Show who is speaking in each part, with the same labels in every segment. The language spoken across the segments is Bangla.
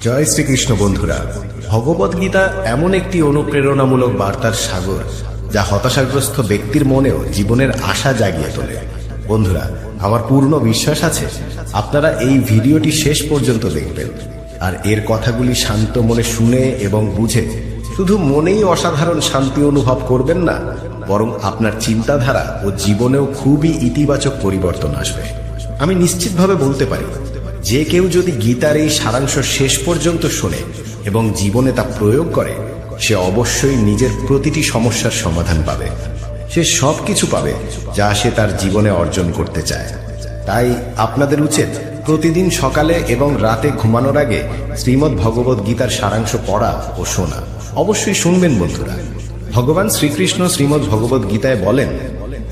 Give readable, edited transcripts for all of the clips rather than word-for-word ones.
Speaker 1: জয় শ্রীকৃষ্ণ বন্ধুরা, ভগবদ গীতা এমন একটি অনুপ্রেরণামূলক বার্তার সাগর যা হতাশাগ্রস্ত ব্যক্তির মনেও জীবনের আশা জাগিয়ে তোলে। বন্ধুরা, আমার পূর্ণ বিশ্বাস আছে আপনারা এই ভিডিওটি শেষ পর্যন্ত দেখবেন আর এর কথাগুলি শান্ত মনে শুনে এবং বুঝে শুধু মনেই অসাধারণ শান্তি অনুভব করবেন না, বরং আপনার চিন্তাধারা ও জীবনেও খুবই ইতিবাচক পরিবর্তন আসবে। আমি নিশ্চিতভাবে বলতে পারি, যে কেউ যদি গীতার এই সারাংশ শেষ পর্যন্ত শোনে এবং জীবনে তা প্রয়োগ করে, সে অবশ্যই নিজের প্রতিটি সমস্যার সমাধান পাবে। সে সবকিছু পাবে যা সে তার জীবনে অর্জন করতে চায়। তাই আপনাদের উচিত প্রতিদিন সকালে এবং রাতে ঘুমানোর আগে শ্রীমদ্ ভগবদ গীতার সারাংশ পড়া ও শোনা। অবশ্যই শুনবেন বন্ধুরা। ভগবান শ্রীকৃষ্ণ শ্রীমদ্ ভগবদ গীতায় বলেন,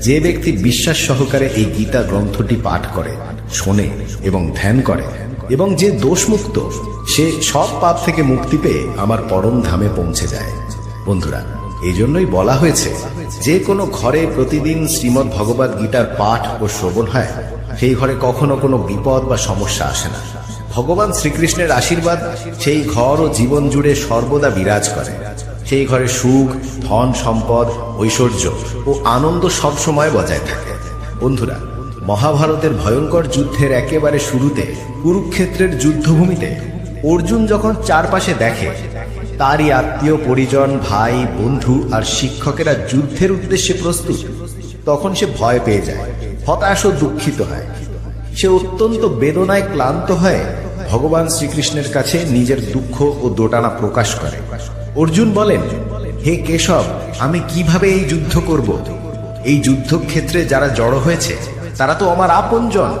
Speaker 1: যে ব্যক্তি বিশ্বাস সহকারে এই গীতা গ্রন্থটি পাঠ করে, শোনে এবং ধ্যান করে এবং যে দোষমুক্ত, সে সব পাপ থেকে মুক্তি পেয়ে আমার পরম ধামে পৌঁছে যায়। বন্ধুরা, এই জন্যই বলা হয়েছে, যে কোনো ঘরে প্রতিদিন শ্রীমদ্ ভগবদ গীতার পাঠ ও শ্রবণ হয়, সেই ঘরে কখনো কোনো বিপদ বা সমস্যা আসে না। ভগবান শ্রীকৃষ্ণের আশীর্বাদ সেই ঘর ও জীবন জুড়ে সর্বদা বিরাজ করে। সেই ঘরে সুখ, ধন সম্পদ, ঐশ্বর্য ও আনন্দ সবসময় বজায় থাকে। বন্ধুরা, মহাভারতের ভয়ঙ্কর যুদ্ধের একেবারে শুরুতে কুরুক্ষেত্রের যুদ্ধভূমিতে অর্জুন যখন চারপাশে দেখে তারই আত্মীয় পরিজন, ভাই, বন্ধু আর শিক্ষকেরা যুদ্ধের উদ্দেশ্যে প্রস্তুত, তখন সে ভয় পেয়ে যায়, হতাশ ও দুঃখিত হয়। সে অত্যন্ত বেদনায় ক্লান্ত হয়ে ভগবান শ্রীকৃষ্ণের কাছে নিজের দুঃখ ও দোটানা প্রকাশ করে। অর্জুন বলেন, হে কেশব, আমি কিভাবে এই যুদ্ধ করব? এই যুদ্ধক্ষেত্রে যারা জড়ো হয়েছে তারা তো আমার আপনজন।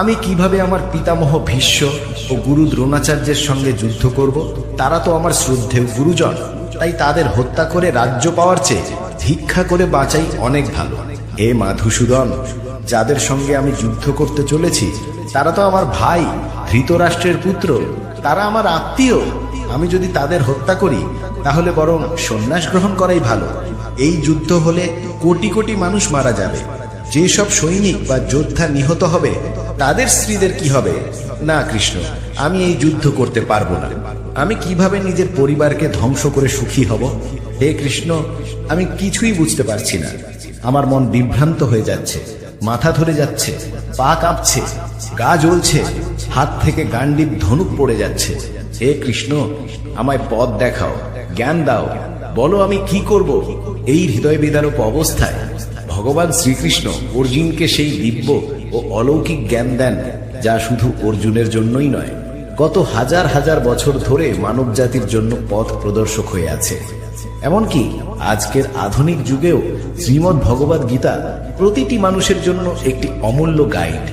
Speaker 1: আমি কিভাবে আমার পিতামহ ভীষ্ম ও গুরু দ্রোণাচার্যের সঙ্গে যুদ্ধ করব? তারা তো আমার শ্রদ্ধেয় গুরুজন। তাই তাদের হত্যা করে রাজ্য পাওয়ার চেয়ে ভিক্ষা করে বাঁচাই অনেক ভালো। হে মাধুসূদন, যাদের সঙ্গে আমি যুদ্ধ করতে চলেছি তারা তো আমার ভাই, ধৃতরাষ্ট্রের পুত্র, তারা আমার আত্মীয়। আমি যদি তাদের হত্যা করি তাহলে বরং সন্ন্যাস গ্রহণ করাই ভালো। এই যুদ্ধ হলে কোটি কোটি মানুষ মারা যাবে। যেসব সৈনিক বা যোদ্ধা নিহত হবে তাদের স্ত্রীদের কি হবে? না কৃষ্ণ, আমি এই যুদ্ধ করতে পারবো না। আমি কিভাবে নিজের পরিবারকে ধ্বংস করে সুখী হব? হে কৃষ্ণ, আমি কিছুই বুঝতে পারছি না। আমার মন বিভ্রান্ত হয়ে যাচ্ছে, মাথা ধরে যাচ্ছে, পা কাঁপছে, গা জ্বলছে, হাত থেকে গান্ডীব ধনুক পড়ে যাচ্ছে। হে কৃষ্ণ, আমায় পথ দেখাও, জ্ঞান দাও, বলো আমি কি করব? এই হৃদয় বিদারক অবস্থায় ভগবান শ্রীকৃষ্ণ অর্জুনকে সেই দিব্য ও অলৌকিক জ্ঞান দেন, যা শুধু অর্জুনের জন্যই নয়, গত হাজার হাজার বছর ধরে মানব জাতির জন্য পথ প্রদর্শক হয়ে আছে। এমনকি আজকের আধুনিক যুগেও শ্রীমদ্ ভগবদ গীতা প্রতিটি মানুষের জন্য একটি অমূল্য গাইড।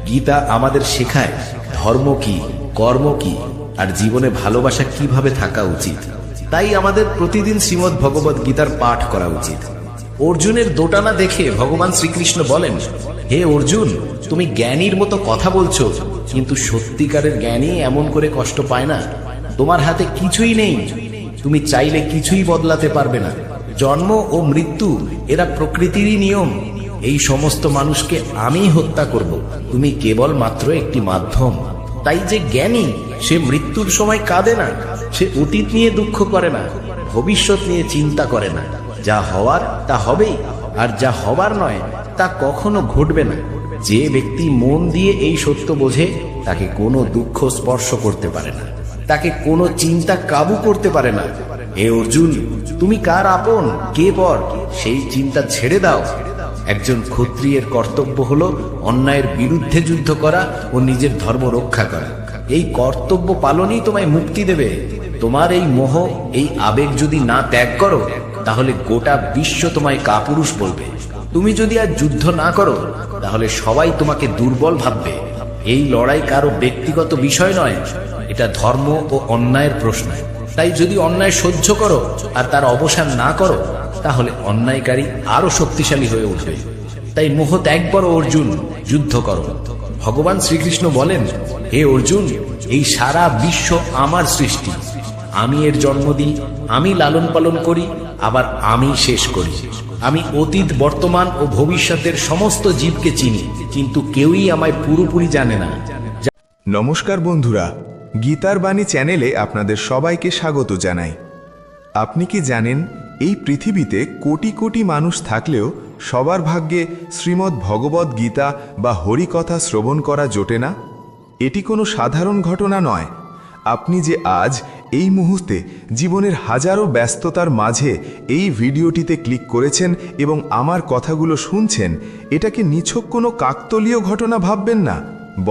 Speaker 1: গীতা আমাদের শেখায় ধর্ম কি, কর্ম কি, আর জীবনে ভালোবাসা কিভাবে থাকা উচিত। তাই আমাদের প্রতিদিন শ্রীমদ্ ভগবদ গীতার পাঠ করা উচিত। অর্জুনের দোটানা দেখে ভগবান শ্রীকৃষ্ণ বলেন, হে অর্জুন, তুমি জ্ঞানীর মতো কথা বলছো, কিন্তু সত্যিকারের জ্ঞানী এমন করে কষ্ট পায় না। তোমার হাতে কিছুই নেই, তুমি চাইলে কিছুই বদলাতে পারবে না। জন্ম ও মৃত্যু এরা প্রকৃতিরই নিয়ম। এই সমস্ত মানুষকে আমি হত্যা করব, তুমি কেবল মাত্র একটি মাধ্যম। তাই যে জ্ঞানী, সে মৃত্যুর সময় কাঁদে না, সে অতীত নিয়ে দুঃখ করে না, ভবিষ্যৎ নিয়ে চিন্তা করে না। যা হওয়ার তা হবেই, আর যা হবার নয় তা কখনো ঘটবে না। যে ব্যক্তি মন দিয়ে এই সত্য বোঝে, তাকে কোনো দুঃখ স্পর্শ করতে পারে না, তাকে কোনো চিন্তা কাবু করতে পারে না। হে অর্জুন, তুমি কার আপন, কে পর, সেই চিন্তা ছেড়ে দাও। একজন ক্ষত্রিয়ের কর্তব্য হলো অন্যায়ের বিরুদ্ধে যুদ্ধ করা ও নিজের ধর্ম রক্ষা করা। এই কর্তব্য পালনই তোমায় মুক্তি দেবে। তোমার এই মোহ, এই আবেগ যদি না ত্যাগ করো, তাহলে গোটা বিশ্ব তোমায় কাপুরুষ বলবে। তুমি যদি আজ যুদ্ধ না করো, তাহলে সবাই তোমাকে দুর্বল ভাববে। এই লড়াই কারো ব্যক্তিগত বিষয় নয়, এটা ধর্ম ও অন্যায়ের প্রশ্ন। তাই যদি অন্যায় সহ্য করো আর তার অবসান না করো, তাহলে অন্যায়কারী আরো শক্তিশালী হয়ে উঠবে। তাই মোহ ত্যাগ করো অর্জুন, যুদ্ধ করো। ভগবান শ্রীকৃষ্ণ বলেন, হে অর্জুন, এই সারা বিশ্ব আমার সৃষ্টি। আমি এর জন্ম দিই, আমি লালন পালন করি, আবার আমি শেষ করি। আমি অতীত, বর্তমান ও ভবিষ্যতের সমস্ত জীবকে চিনি, কিন্তু কেউই আমায় পুরোপুরি জানে না।
Speaker 2: নমস্কার বন্ধুরা, গীতার বাণী চ্যানেলে আপনাদের সবাইকে স্বাগত জানাই। আপনি কি জানেন, এই পৃথিবীতে কোটি কোটি মানুষ থাকলেও সবার ভাগ্যে শ্রীমদ্ ভগবদ্ গীতা বা হরিকথা শ্রবণ করা জোটে না? এটি কোনো সাধারণ ঘটনা নয়। আপনি যে আজ এই মুহূর্তে জীবনের হাজারো ব্যস্ততার মাঝে এই ভিডিওটিতে ক্লিক করেছেন এবং আমার কথাগুলো শুনছেন, এটাকে নিছক কোনো কাকতলীয় ঘটনা ভাববেন না।